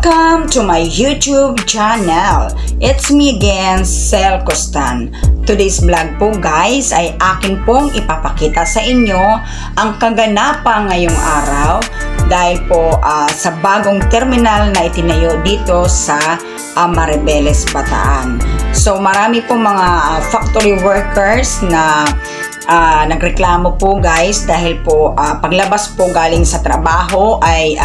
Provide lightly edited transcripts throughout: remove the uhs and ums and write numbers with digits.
Welcome to my YouTube channel. It's me again, Sel Costan. Today's vlog po guys ay akin pong ipapakita sa inyo ang kaganapan ngayong araw dahil po sa bagong terminal na itinayo dito sa Maribeles, Bataan. So marami po mga factory workers na nagreklamo po guys dahil po paglabas po galing sa trabaho ay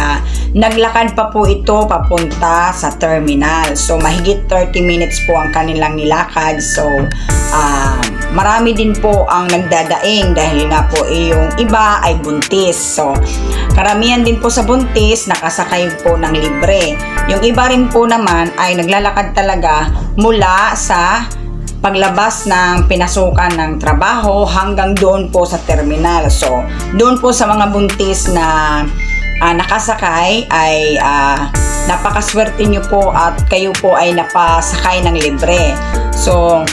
naglakad pa po ito papunta sa terminal. So mahigit 30 minutes po ang kanilang nilakad. So marami din po ang nagdadaing dahil nga po yung iba ay buntis. So karamihan din po sa buntis nakasakay po ng libre. Yung iba rin po naman ay naglalakad talaga mula sa paglabas ng pinasukan ng trabaho hanggang doon po sa terminal. So, doon po sa mga buntis na nakasakay ay napakaswerte nyo po at kayo po ay napasakay ng libre. So,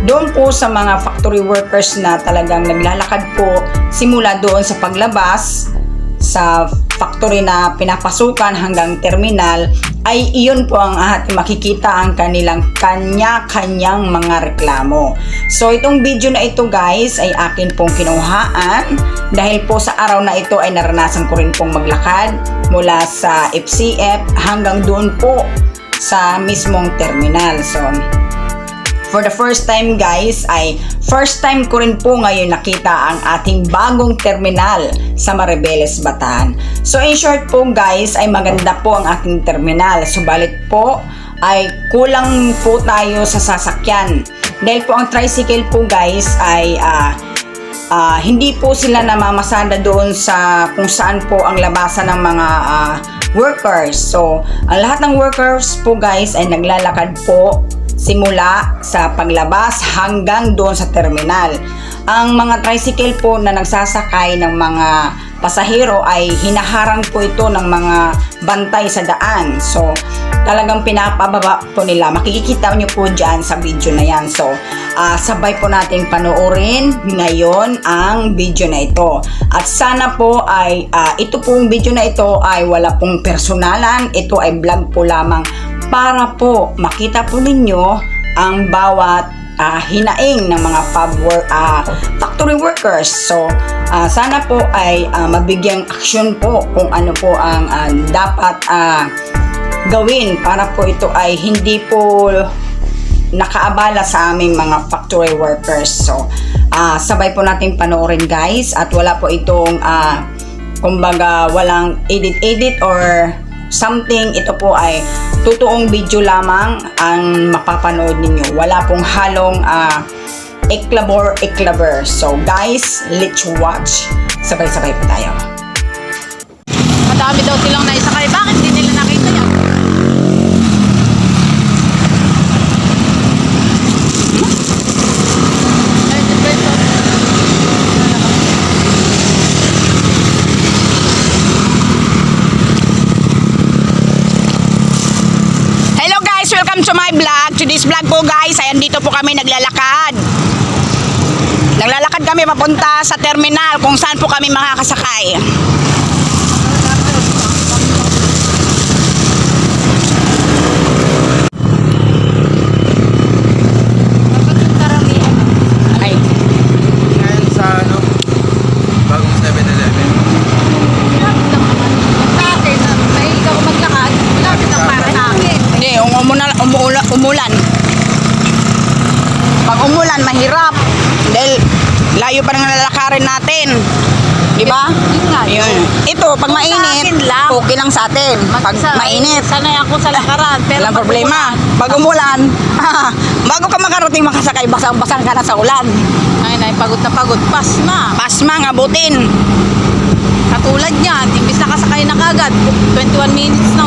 doon po sa mga factory workers na talagang naglalakad po simula doon sa paglabas sa factory na pinapasukan hanggang terminal ay iyon po ang ating makikita ang kanilang kanya-kanyang mga reklamo. So itong video na ito guys ay akin pong kinuhaan dahil po sa araw na ito ay naranasan ko rin pong maglakad mula sa FCF hanggang doon po sa mismong terminal. So for the first time guys ay first time ko rin po ngayon nakita ang ating bagong terminal sa Maribeles, Bataan. So in short po guys ay maganda po ang ating terminal. Subalit po ay kulang po tayo sa sasakyan. Dahil po ang tricycle po guys ay hindi po sila namamasada doon sa kung saan po ang labasan ng mga workers. So ang lahat ng workers po guys ay naglalakad po simula sa paglabas hanggang doon sa terminal. Ang mga tricycle po na nagsasakay ng mga pasahero ay hinaharang po ito ng mga bantay sa daan. So, talagang pinapababa po nila. Makikita nyo po dyan sa video na yan. So, sabay po nating panoorin ngayon ang video na ito. At sana po ay ito pong video na ito ay wala pong personalan. Ito ay vlog po lamang para po makita po ninyo ang bawat hinaing ng mga factory workers. So, sana po ay mabigyang aksyon po kung ano po ang dapat gawin para po ito ay hindi po nakaabala sa aming mga factory workers. So, sabay po natin panoorin guys at wala po itong kumbaga walang edit or something. Ito po ay totoong video lamang ang mapapanood ninyo. Wala pong halong eklabor. So guys, let's watch. Sabay-sabay po tayo. Madami daw silang naisakay. Bakit hindi nila nakita yan? Welcome to my vlog. To this vlog po guys, ayan dito po kami naglalakad. Naglalakad kami papunta sa terminal kung saan po kami makakasakay. Ay. Ngayon sa bagong 7-Eleven. Sa akin, mahilig ako maglakad. Malapit ang para sa akin. Hindi, umulan. Pag umulan, mahirap. Dahil layo pa ng lalakarin natin. Diba? Yun nga. Yun. Ito, pag mainit, okay lang sa atin. Pag mainit, sanay ako sa lakaran. Pero walang problema. Pag umulan, bago ka makarating makasakay, basang-basang ka na sa ulan. Ay, pagod na pagod. Pasma. Pasma, ngabutin. Katulad niyan, imbis nakasakay na kagad. 21 minutes na.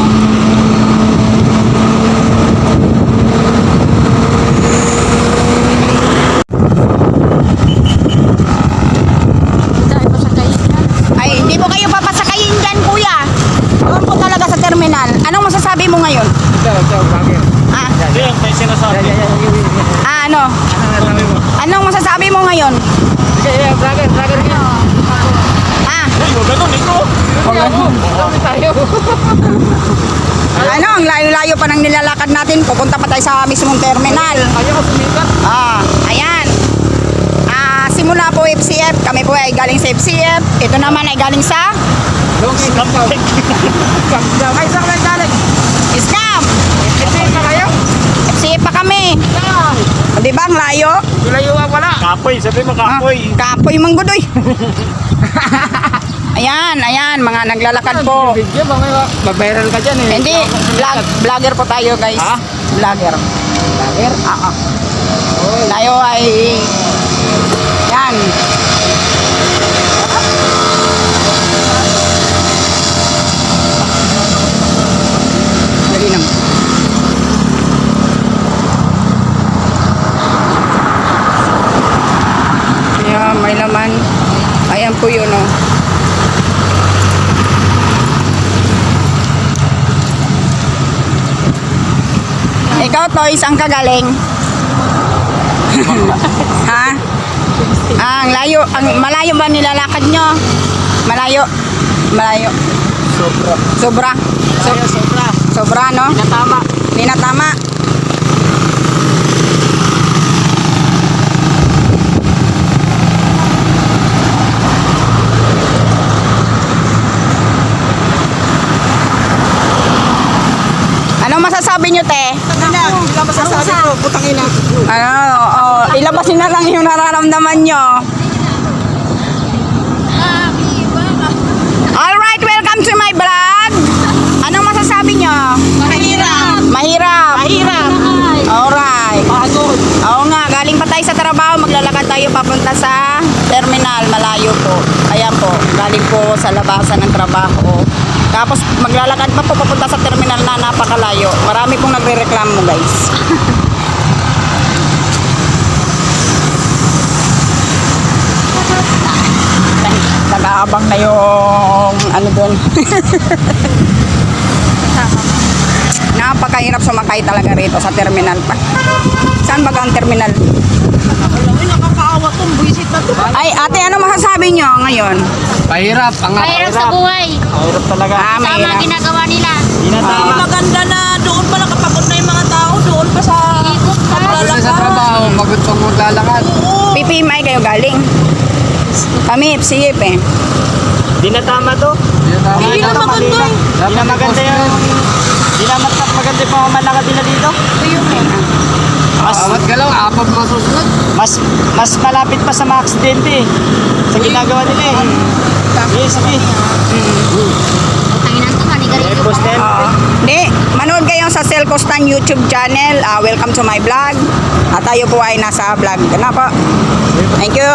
Ay, hindi po kayo papasakayin dyan, kuya. Doon po talaga sa terminal. Anong masasabi mo ngayon? Bakit? Yan, may sinasabi. Ano? Anong masasabi mo ngayon? Vlogger. Ah, Ay, ganun ito. Ano, ang layo-layo pa ng nilalakad natin. Pupunta pa tayo sa mismong terminal. Ayan. Simula po FCF. Kami po ay galing sa FCF. Ito naman ay galing sa Ay, saan kayo galing? Scam. Ito pa kayo? FCF pa kami. Di ba, ang layo? Tulayuan wala. Kapoy, sabi mo kapoy. Kapoy manggudoy. Ayan, mga naglalakad po. Video, mag-viral ka dyan eh. Hindi, vlogger po tayo guys. Ha? Vlogger. Vlogger? Tayo ay, yan. Dali lang. Ayan, may laman. Ayan po yun, oh. Ikaw, Toys, ang kagaling. Ha? Ang layo, malayo ba nilalakad nyo? Malayo. Malayo. Sobra. Sobra, no? Natama. Hindi na tama. Ano masasabi nyo, te? Ilang masasabi ko, putang ina. Ilabas nyo na lang yung nararamdaman nyo. Alright, welcome to my vlog. Anong masasabi nyo? Mahirap. Mahirap. Mahirap. Alright. Pagod. Oo nga, galing pa tayo sa trabaho, maglalakad tayo papunta sa terminal, malayo po. Ayan po, galing po sa labasan ng trabaho. Tapos maglalakad pa po papunta sa terminal na napakalayo. Marami pong nagre-reklamo, guys. Nag-aabang na yung ano doon. Napakahirap sumakay talaga rito sa terminal pa. Saan ba ang terminal? Nakakaawa tong buisit na to. Ay, ate, ano masasabi nyo ngayon? Pahirap. Mahirap sa buhay. Mahirap talaga. Ah, Tama mahirap. ginagawa nila. Hindi na tama. Maganda na doon pa nakapagod na yung mga tao. Doon pa sa Ikot pa. Pagod sa trabaho, pagod pang maglalakad. PPMI kayo galing. Kami, FCF eh. Hindi na tama to. Hindi na maganda eh. Hindi na maganda yung... Hindi na maganda yung pamamalakad nila dito. Awat ka lang, apag masusunod. Mas malapit pa sa mga aksidente eh. Sa ginagawa nila eh. Sige. Tanginan to, manigarilyo Post pa. na. Hindi, manood kayo sa Selcostan YouTube channel. Welcome to my vlog. At tayo po ay nasa vlog. Ganun po. Thank you.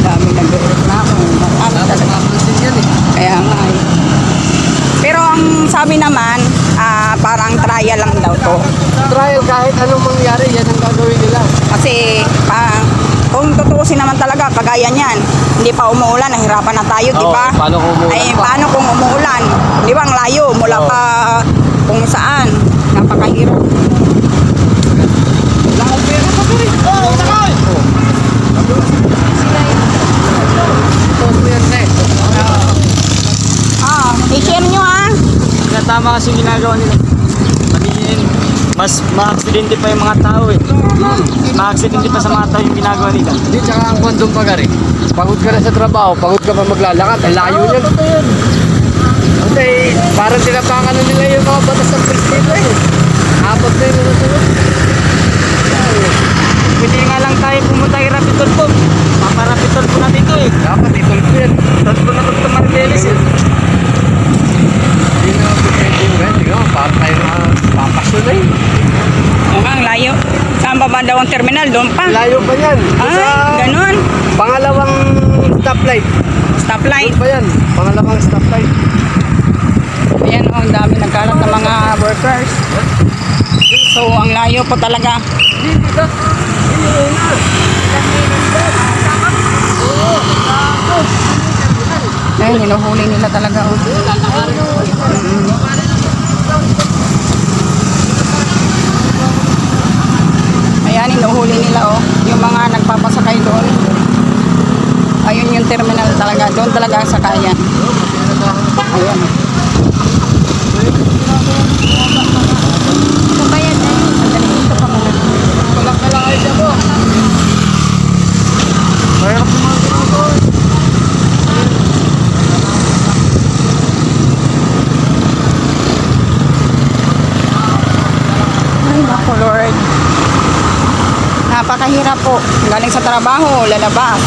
Dami nagre-reklamo. Marami talaga. Napansin yan eh. Kaya nga eh. Pero ang sabi naman, parang trial lang daw to. Trial, kahit anong mangyari, yan ang gagawin nila. Kasi kung tutuusin naman talaga, kagaya niyan, hindi pa umuulan, nahirapan na tayo, di ba? paano kung umuulan Ay, pa? paano kung umuulan? Di ba, ang layo, mula pa kung saan. Napakahirap. I-share nyo Hindi na tama kasi ginagawa nila. Magiging mas ma-aksidente pa yung mga tao eh. Ma-aksidente pa sa mga tao yung ginagawa nila. Hindi, tsaka ang kwantong pagari. Pagod ka na sa trabaho, pagod ka pa maglalakad. Ang layo niyan. Kasi parang tinapakan na nila yung mga batas ng presidente eh. Apat na yung mga sunod. Hindi nga lang tayo pumunta kay Rapitol po. Paparapitol po natin ito eh. Dapat itulpo yan. Tapos po na ito Martelis eh. Hindi na pwede yung ganyan. Hindi ka, parang tayo papasyon na yun. ang layo. Saan ba ba daw ang terminal? Doon pa? Layo pa yan. Doon sa Ay, ganun. pangalawang stoplight. Stoplight. Doon pa yan. Pangalawang stoplight. Ayan oh, ang dami nagkalat ng mga workers. So, ang layo po talaga. Ayun, hinuhuli nila talaga. Oh. Ayan, hinuhuli nila oh. Yung mga nagpapasakay doon. Ayun yung terminal talaga. Doon talaga ang sakayan. Ayun. Kabayan na yun. Tulak na lang kayo siya po. Mahirap naman ito. Ay, naku Lord. Napakahirap po. Galing sa trabaho, lalabas.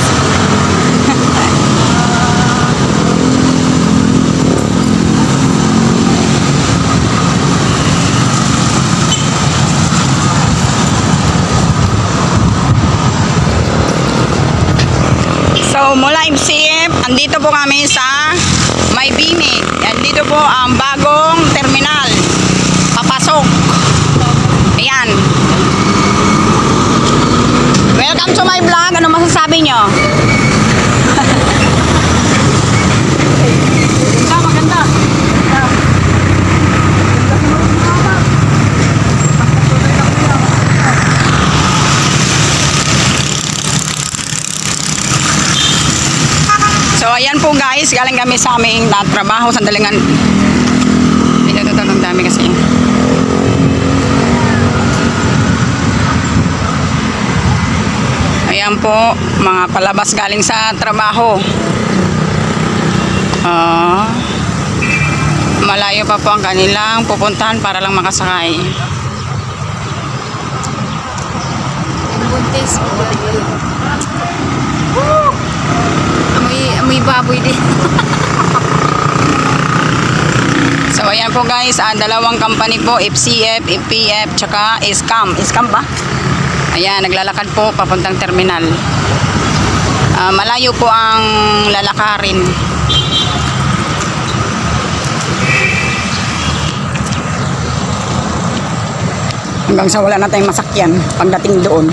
So, mula MCF, andito po kami sa Maybini. Andito po ang bagong terminal. Papasok. Ayan. Welcome to my vlog. Ano masasabi nyo? Maganda. So, ayan po guys. Galing kami sa aming trabaho. Sandalingan. Ito ang dami kasi. Ayan po, mga palabas galing sa trabaho. Malayo pa po ang kanilang pupuntahan para lang makasakay. Buntis. Amoy baboy din. So ayan po guys, dalawang company po, FCF, FPF, tsaka Escam. Escam ba? Ayan, naglalakad po papuntang terminal. Malayo po ang lalakarin. Hanggang sa wala na tayong masakyan pagdating doon.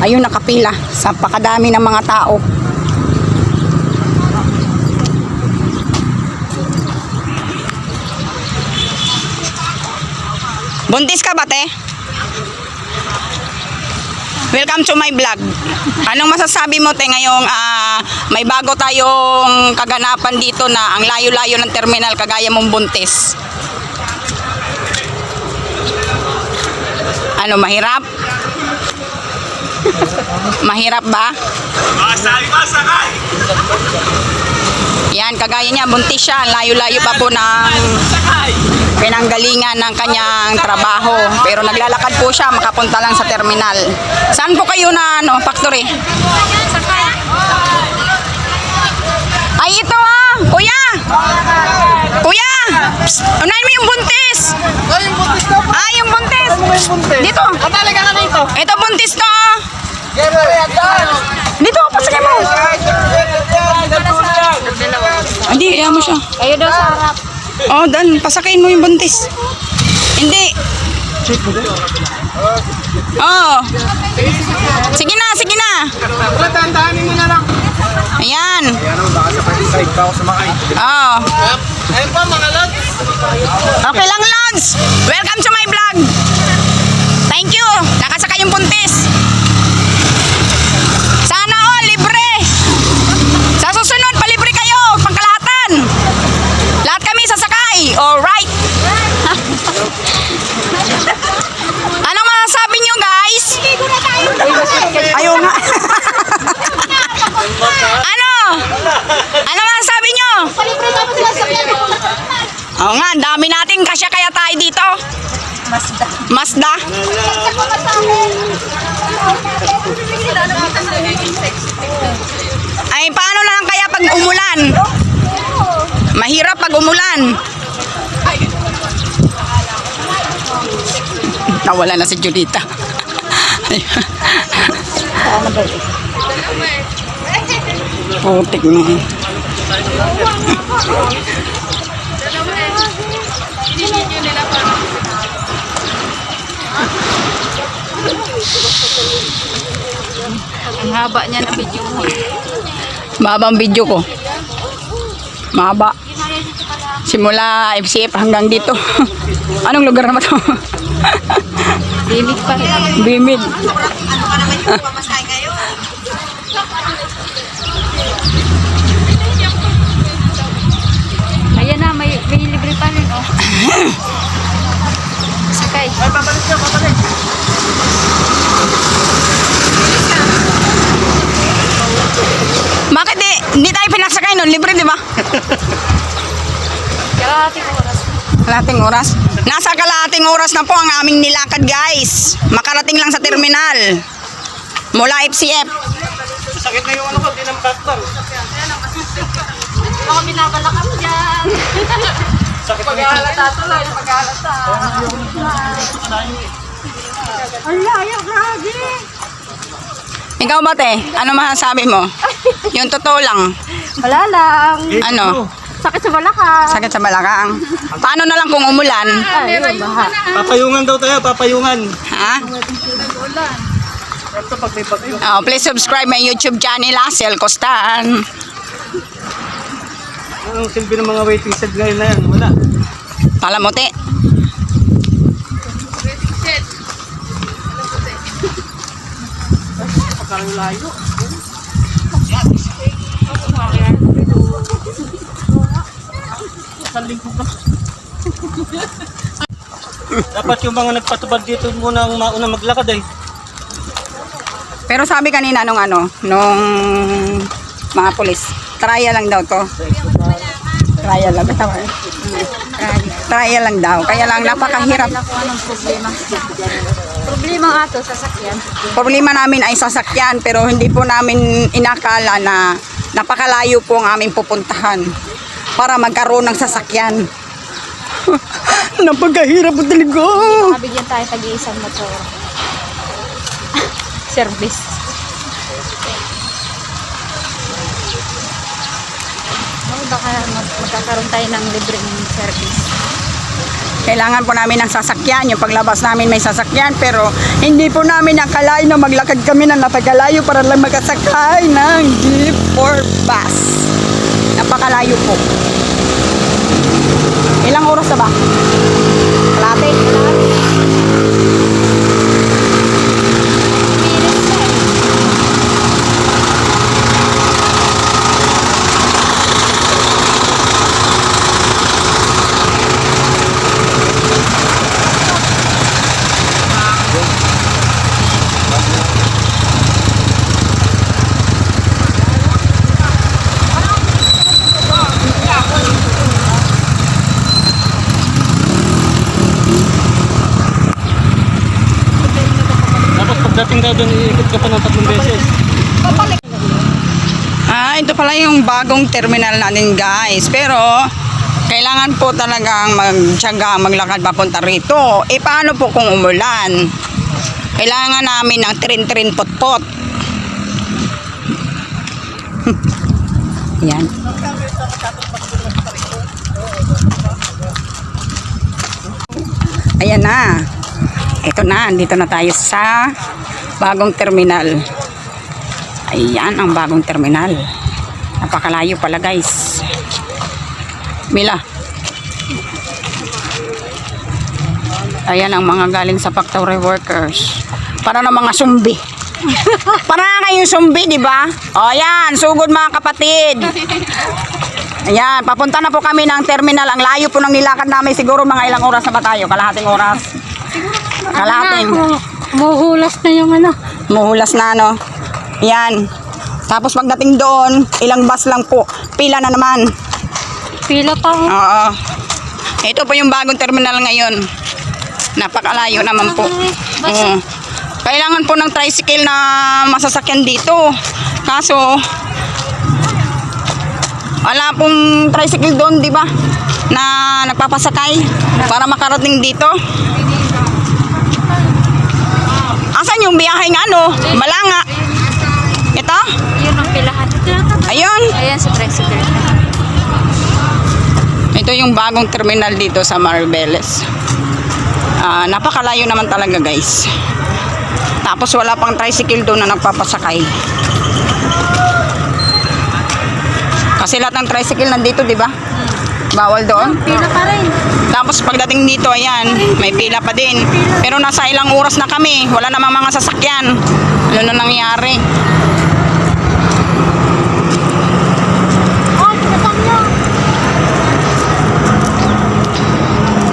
Ayun, nakapila sa pakadami ng mga tao. Buntis ka ba, te? Welcome to my vlog. Anong masasabi mo, te, ngayong may bago tayong kaganapan dito na ang layo-layo ng terminal kagaya mong buntis? Ano, mahirap? Mahirap ba? Yan, kagaya niya, buntis siya. Layo-layo pa po ng pinanggalingan ng kanyang trabaho. Pero naglalakad po siya, makapunta lang sa terminal. Saan po kayo na factory? Ay, ito kuya! Kuya! Psst, unahin mo yung buntis! Yung buntis! Dito! Talaga ka dito. Ito buntis to! Dito, pasakay mo! Hindi, iyan mo siya. Kayo daw sa harap. Oh, Dan, pasakayin mo yung buntis. Hindi. Oh. Sige na, sige na. Tandahanin mo na lang. Ayan. Ayan o, baka sa side pa ako sumakay. Oh. Ayun pa mga lods. Okay lang, Lods. Welcome to my vlog. Thank you. Nakasakay yung buntis. Sana all libre. Sa susunod, palibre kayo. Pangkalahatan. Lahat kami sasakay. Alright. Anong masasabi nyo, guys? Ayaw nga. Ano masasabi nyo? Palibre ka mo sila sa piano. Oo nga, ang dami natin kasya kaya tayo dito. Mazda. Ay, paano na lang kaya pag umulan? Mahirap pag umulan. Nawala na si Julita. Putik na. Ang haba niya na video mo. Mahaba ang video ko. Mahaba. Simula FCF hanggang dito. Anong lugar naman to? Dilig pa rin. Bimid. Sakay. Ay, papalik ka, papalik. Bakit hindi tayo pinasakay nun? Libre, di ba? Kalahating oras. Kalahating oras. Nasa kalahating oras na po ang aming nilakad, guys. Makarating lang sa terminal. Mula FCF. Sakit na yung ano ko, di na makakbang. Baka binabalak ako dyan. Sakit na yung Pag-aalata tuloy. Pag-aalata. Ikaw ba, te? Ano masasabi mo? Yung totoo lang. Wala lang. Ano? Sakit sa balakang. Sakit sa balakang. Paano na lang kung umulan? Ay, yun, baha. Papayungan daw tayo, papayungan. Ha? Ito pag may bagyo. Oh, please subscribe my YouTube channel, Sel Costan. Anong silbi ng mga waiting shed ngayon na yan? Wala. Palamuti. Pagkakalayo. Dapat yung mga nagpatubad dito muna ang mauna maglakad eh. Pero sabi kanina nung mga pulis, trial lang daw to. Trial lang. Tama. Trial lang daw. Kaya lang napakahirap. Kung anong problema. Problema nga to, sasakyan. Problema namin ay sasakyan pero hindi po namin inakala na napakalayo po ang aming pupuntahan para magkaroon ng sasakyan. Napakahirap po talaga. Mabigyan tayo tag-iisang motor. Service. Baka magkakaroon tayo ng libreng service. Kailangan po namin ng sasakyan. Yung paglabas namin may sasakyan pero hindi po namin nakalain na maglakad kami ng napakalayo para lang makasakay ng jeep or bus. Napakalayo po. Ilang oras na ba? Kalate. Dapat pagdating daw doon, iikot ka pa ng 3 beses. Ito pala yung bagong terminal natin, guys. Pero kailangan po talagang magtiyaga, maglakad papunta rito. Paano po kung umulan? Kailangan namin ng trin-trin pot-pot. Yan. Ayan na. Ito na, dito na tayo sa bagong terminal. Ayan ang bagong terminal. Napakalayo pala, guys. Mila. Ayan ang mga galing sa factory workers. Para na mga sumbi. Para kayong sumbi, di ba? O yan, sugod mga kapatid. Ayan, papunta na po kami ng terminal. Ang layo po ng nilakad namin. Siguro mga ilang oras na ba tayo? Kalahating oras. Kalahating. Muhulas na yung ano. Muhulas na, no? Yan. Tapos pagdating doon, ilang bus lang po. Pila na naman. Pila pa. Oo. Ito po yung bagong terminal ngayon. Napakalayo naman po. Oo. Kailangan po ng tricycle na masasakyan dito. Kaso, wala pong tricycle doon, di ba? Na nagpapasakay para makarating dito. Asan yung biyaheng ano? Malanga. Ito? Yun ang pilahan. Ayun. Ayan sa tricycle. Ito yung bagong terminal dito sa Maribeles. Napakalayo naman talaga, guys. Tapos wala pang tricycle doon na nagpapasakay. Kasi lahat ng tricycle nandito, di ba? Bawal doon. Pila pa rin. Tapos pagdating dito, ayan, may pila pa din. Pero nasa ilang oras na kami. Wala namang mga sasakyan. Ano na nangyari? Oh, pinasam nyo.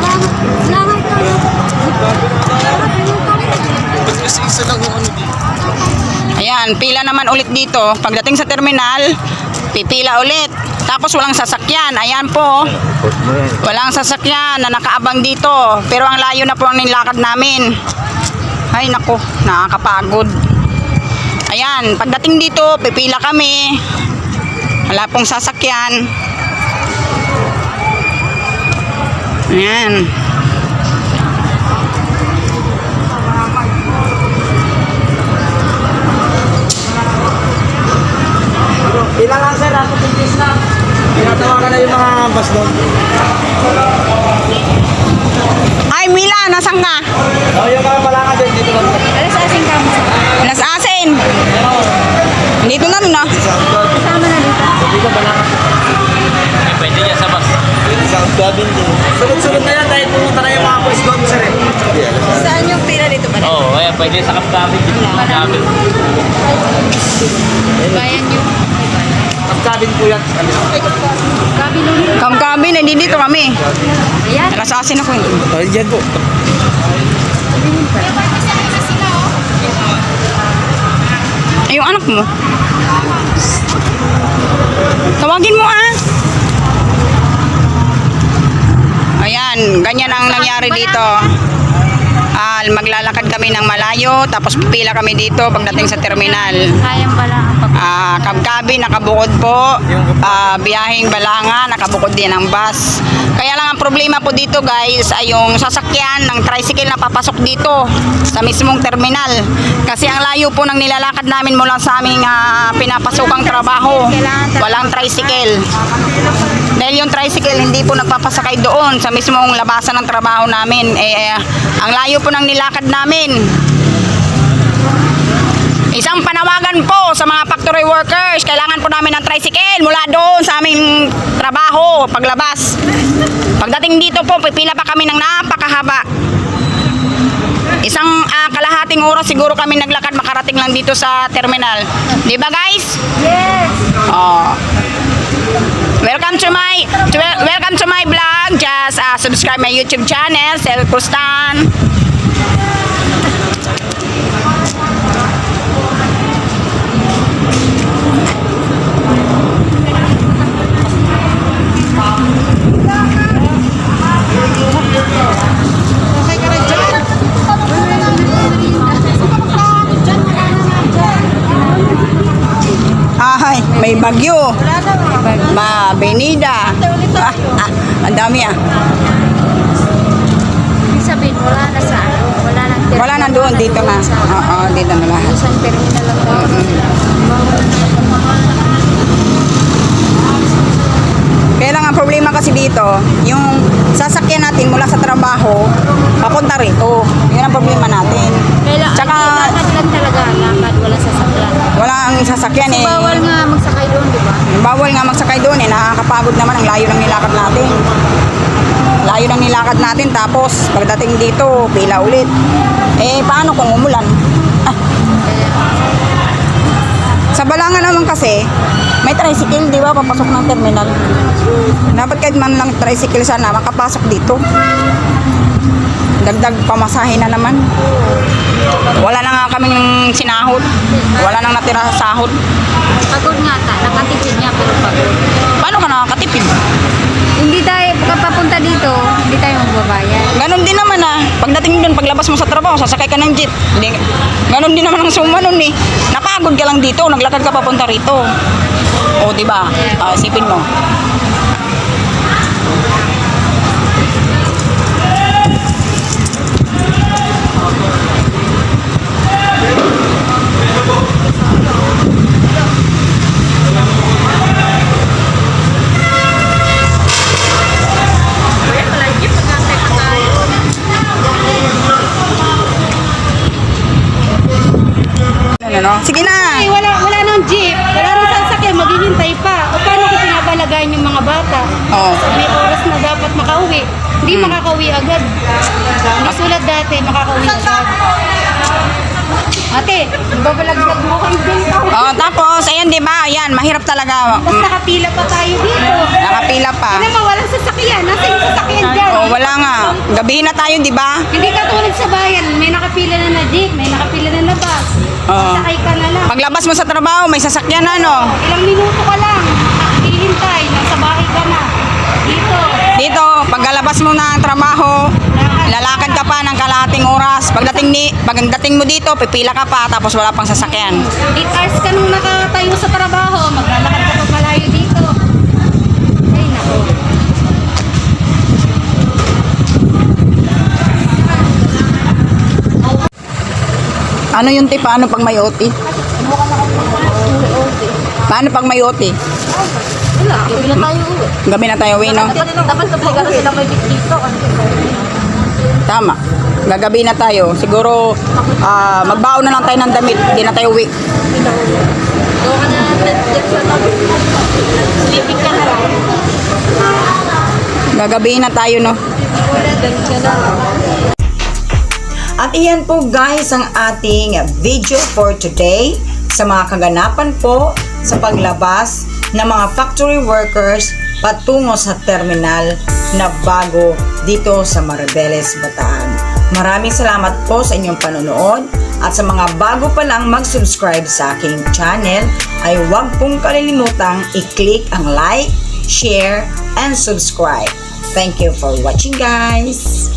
Wala Ayan, pila naman ulit dito. Pagdating sa terminal, pipila ulit. Tapos walang sasakyan. Ayan po. Walang sasakyan na nakaabang dito. Pero ang layo na po ang nilakad namin. Ay nako, nakakapagod. Ayan, pagdating dito, pipila kami. Wala pong sasakyan. Ayan. Pila lang sir, ako tingis na. Tinatawagan na yung mga bus doon. Ay, Mila, nasan ka? Oh, yung mga balanga doon, dito lang. Alas asing kamo sa Las Asin. Dito na rin, ah. kasama na dito. Dito balanga. Pwede niya sa bus. South Gavin din. Sunod-sunod na yan dahil pumunta na yung mga bus doon sir. Saan yung pila dito ba? Oo, kaya pwede sa South Gavin dito. Gavin. Bayan nyo. South Gavin po yan. Kabilo nyo. Kami, nandito kami. Ayan. Las Asin ako eh. Oh, dyan po. Ay, yung anak mo. Tawagin mo ah. Ayan, ganyan ang nangyari dito. Maglalakad kami ng malayo, tapos pila kami dito pagdating sa terminal. Kayang bala ang pag... Kabkabi, nakabukod po. Biyaheng Balanga, nakabukod din ang bus. Kaya lang ang problema po dito guys ay yung sasakyan ng tricycle na papasok dito sa mismong terminal. Kasi ang layo po ng nilalakad namin mula sa aming pinapasokang trabaho. Walang tricycle. Dahil yung tricycle hindi po nagpapasakay doon sa mismong labasan ng trabaho namin. Ang layo po ng nilakad namin. Isang panawagan po sa mga factory workers, kailangan po namin ng tricycle mula doon sa aming trabaho paglabas. Pagdating dito po, pipila pa kami ng napakahaba. Isang kalahating oras siguro kami naglakad makarating lang dito sa terminal. Di ba guys? Yes! Oh. Welcome to my vlog. Just subscribe my YouTube channel, Sel Costan. Ay, may bagyo. Benida. Ang dami ah. Ibig sabihin, wala na sa ano, wala nang terminal. Wala na doon, dito na. Oo, dito na lahat. Isang terminal lang daw. Kaya lang ang problema kasi dito, yung sasakyan natin mula sa trabaho, papunta rito. Yun ang problema natin. Kailangan, Tsaka, lakad lang talaga, lakad, wala sasakyan. wala ang sasakyan eh. Bawal nga magsakay doon, di ba? Bawal nga magsakay doon eh. Nakakapagod naman ang layo ng nilakad natin. Layo ng nilakad natin tapos pagdating dito, pila ulit. Paano kung umulan? Sa Balanga naman kasi, may tricycle, di ba, papasok ng terminal. Dapat kahit man lang tricycle sana, makapasok dito. Dagdag pamasahe na naman. Wala na nga kaming sinahod. Wala nang natira sa sahod. Pagod nga ta, nakatipid niya pero pagod. Paano ka nakakatipid? Hindi tayo, papunta dito, hindi tayo magbabayad. Ganon din naman ah. Pagdating doon, paglabas mo sa trabaho, sasakay ka ng jeep. Hindi, ganon din naman ang suma nun eh. Napagod ka lang dito, naglakad ka papunta rito. O, di ba? Isipin mo. Ano? Sige na. Ay, wala nang jeep, wala nang sasakyan, maghihintay pa. O paano ko pinapalagayan yung mga bata? Oh. May oras na dapat makauwi. Hindi makakauwi agad. Hindi sulat dati, makakauwi agad. Ate, babalaglag mo kayo dito. Oh, tapos, ayan, di ba? Ayan, mahirap talaga. Tapos nakapila pa tayo dito. Nakapila pa. Ano mo, walang sasakyan. Nasa yung sasakyan dyan? Oh, wala nga. Gabi na tayo, di ba? Hindi ka tulad sa bayan. May nakapila na jeep, may nakapila na bus. Oo. Sakay ka na lang. Paglabas mo sa trabaho, may sasakyan na, no? Ilang minuto ka lang. Hihintay. Nasa bahay ka na. Dito. Dito, paglalabas mo ng trabaho, lalakad ka pa ng kalahating oras. Pagdating mo dito, pipila ka pa, tapos wala pang sasakyan. 8 hours ka nung nakatayo sa trabaho. Maglalakad ka pa malayo dito. Ay, nako. Ano yun, te? Paano pag may OT? Paano pag may OT? Wala. Gabi na tayo uwi. Gabi na tayo, no? Dapat obligado sila may dito. Tama. Gagabi na tayo. Siguro, magbaon na lang tayo ng damit. Hindi na tayo uwi. Gawa ka na dyan sa tapos. Sleeping ka na lang. Gagabi na tayo, no? At iyan po guys ang ating video for today sa mga kaganapan po sa paglabas ng mga factory workers patungo sa terminal na bago dito sa Maribeles, Bataan. Maraming salamat po sa inyong panonood at sa mga bago pa lang mag-subscribe sa aking channel ay huwag pong kalilimutang i-click ang like, share, and subscribe. Thank you for watching guys!